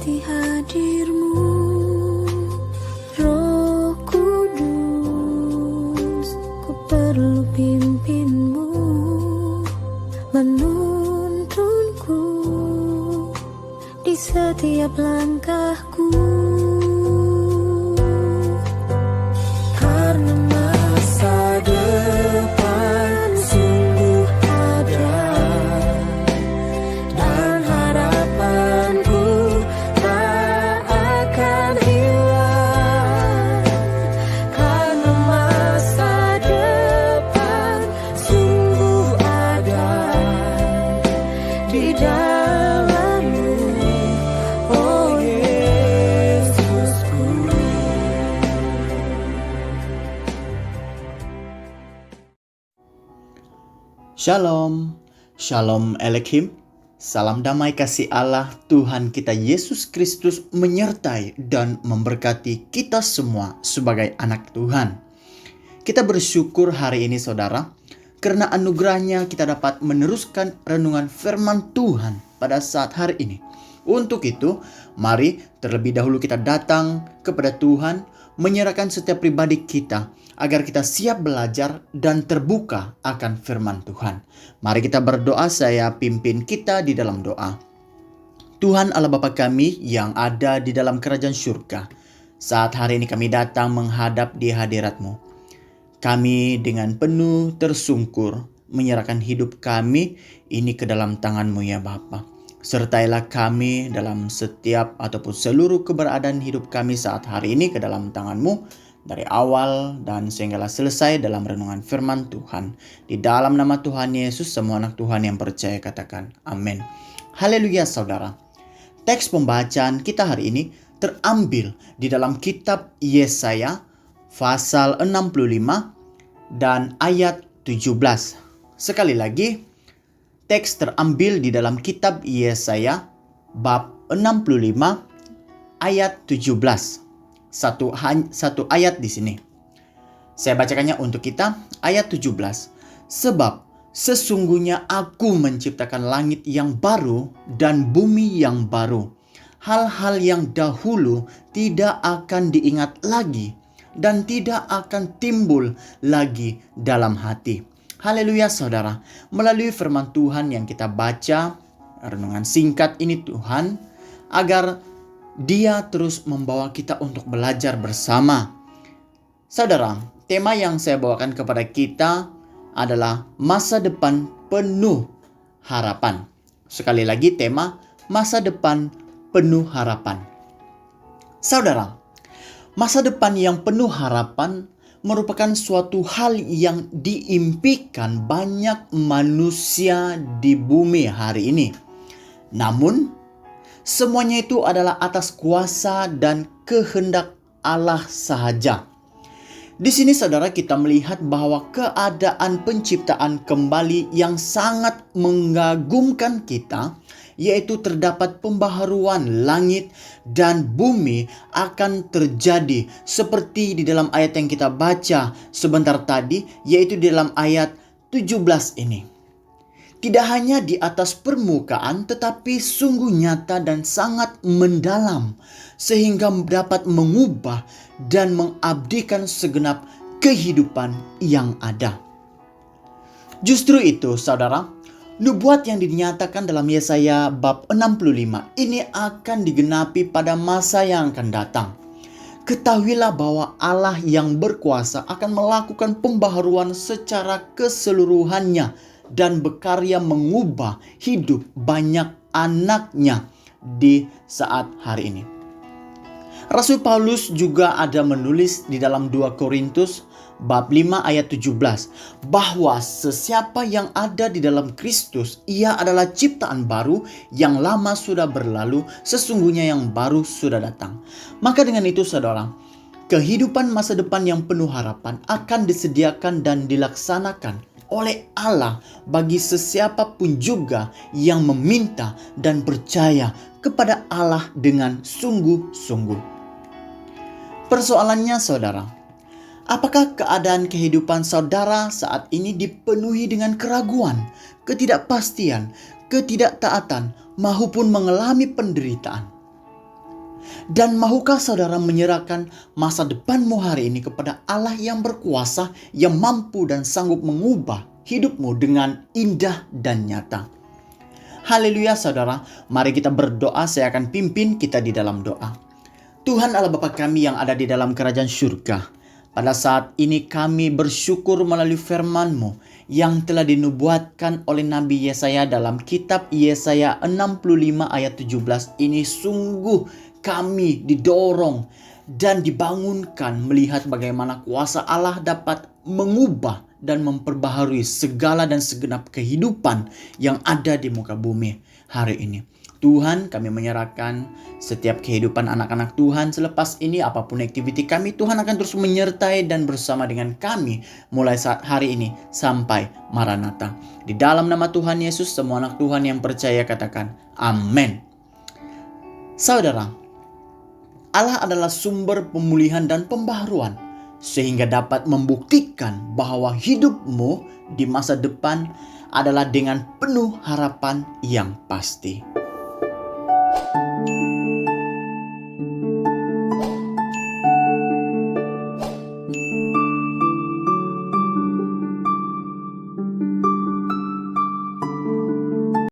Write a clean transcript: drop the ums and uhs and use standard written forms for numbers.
hati hadirmu, Roh Kudus. Ku perlu pimpinmu, menuntunku di setiap langkahku. Karena masa depan sungguh ada, dan harapanku tak akan hilang. Karena masa depan sungguh ada di dalammu, oh Yesusku. Shalom, Shalom Aleichem. Salam damai kasih Allah Tuhan kita Yesus Kristus menyertai dan memberkati kita semua sebagai anak Tuhan. Kita bersyukur hari ini saudara, karena anugerahnya kita dapat meneruskan renungan firman Tuhan pada saat hari ini. Untuk itu, mari terlebih dahulu kita datang kepada Tuhan, menyerahkan setiap pribadi kita agar kita siap belajar dan terbuka akan firman Tuhan. Mari kita berdoa, saya pimpin kita di dalam doa. Tuhan Allah Bapa kami yang ada di dalam kerajaan surga, saat hari ini kami datang menghadap di hadirat-Mu. Kami dengan penuh tersungkur menyerahkan hidup kami ini ke dalam tangan-Mu ya Bapa. Sertailah kami dalam setiap ataupun seluruh keberadaan hidup kami saat hari ini ke dalam tangan-Mu, dari awal dan sehinggalah selesai dalam renungan firman Tuhan. Di dalam nama Tuhan Yesus, semua anak Tuhan yang percaya katakan amin. Haleluya saudara. Teks pembacaan kita hari ini terambil di dalam kitab Yesaya pasal 65 dan ayat 17. Sekali lagi, teks terambil di dalam kitab Yesaya bab 65 ayat 17. Satu ayat di sini. Saya bacakannya untuk kita, ayat 17. Sebab sesungguhnya aku menciptakan langit yang baru dan bumi yang baru. Hal-hal yang dahulu tidak akan diingat lagi dan tidak akan timbul lagi dalam hati. Haleluya saudara. Melalui firman Tuhan yang kita baca, renungan singkat ini Tuhan, agar Dia terus membawa kita untuk belajar bersama. Saudara, tema yang saya bawakan kepada kita adalah masa depan penuh harapan. Sekali lagi tema masa depan penuh harapan. Saudara, masa depan yang penuh harapan merupakan suatu hal yang diimpikan banyak manusia di bumi hari ini. Namun, semuanya itu adalah atas kuasa dan kehendak Allah sahaja. Di sini saudara kita melihat bahwa keadaan penciptaan kembali yang sangat mengagumkan kita, yaitu terdapat pembaharuan langit dan bumi akan terjadi seperti di dalam ayat yang kita baca sebentar tadi, yaitu di dalam ayat 17 ini. Tidak hanya di atas permukaan, tetapi sungguh nyata dan sangat mendalam, sehingga dapat mengubah dan mengabdikan segenap kehidupan yang ada. Justru itu, saudara, nubuat yang dinyatakan dalam Yesaya bab 65 ini akan digenapi pada masa yang akan datang. Ketahuilah bahwa Allah yang berkuasa akan melakukan pembaharuan secara keseluruhannya dan berkarya mengubah hidup banyak anaknya di saat hari ini. Rasul Paulus juga ada menulis di dalam 2 Korintus bab 5 ayat 17 bahwa sesiapa yang ada di dalam Kristus, ia adalah ciptaan baru, yang lama sudah berlalu, sesungguhnya yang baru sudah datang. Maka dengan itu saudara, kehidupan masa depan yang penuh harapan akan disediakan dan dilaksanakan oleh Allah bagi sesiapa pun juga yang meminta dan percaya kepada Allah dengan sungguh-sungguh. Persoalannya saudara, apakah keadaan kehidupan saudara saat ini dipenuhi dengan keraguan, ketidakpastian, ketidaktaatan, maupun mengalami penderitaan? Dan mahukah saudara menyerahkan masa depanmu hari ini kepada Allah yang berkuasa, yang mampu dan sanggup mengubah hidupmu dengan indah dan nyata? Haleluya saudara, mari kita berdoa. Saya akan pimpin kita di dalam doa. Tuhan Allah Bapa kami yang ada di dalam kerajaan surga, pada saat ini kami bersyukur melalui firman-Mu yang telah dinubuatkan oleh Nabi Yesaya dalam kitab Yesaya 65 ayat 17 ini. Sungguh kami didorong dan dibangunkan melihat bagaimana kuasa Allah dapat mengubah dan memperbaharui segala dan segenap kehidupan yang ada di muka bumi hari ini. Tuhan, kami menyerahkan setiap kehidupan anak-anak Tuhan selepas ini, apapun aktiviti kami, Tuhan akan terus menyertai dan bersama dengan kami mulai saat hari ini sampai Maranatha. Di dalam nama Tuhan Yesus, semua anak Tuhan yang percaya katakan amin. Saudara, Allah adalah sumber pemulihan dan pembaharuan, sehingga dapat membuktikan bahwa hidupmu di masa depan adalah dengan penuh harapan yang pasti.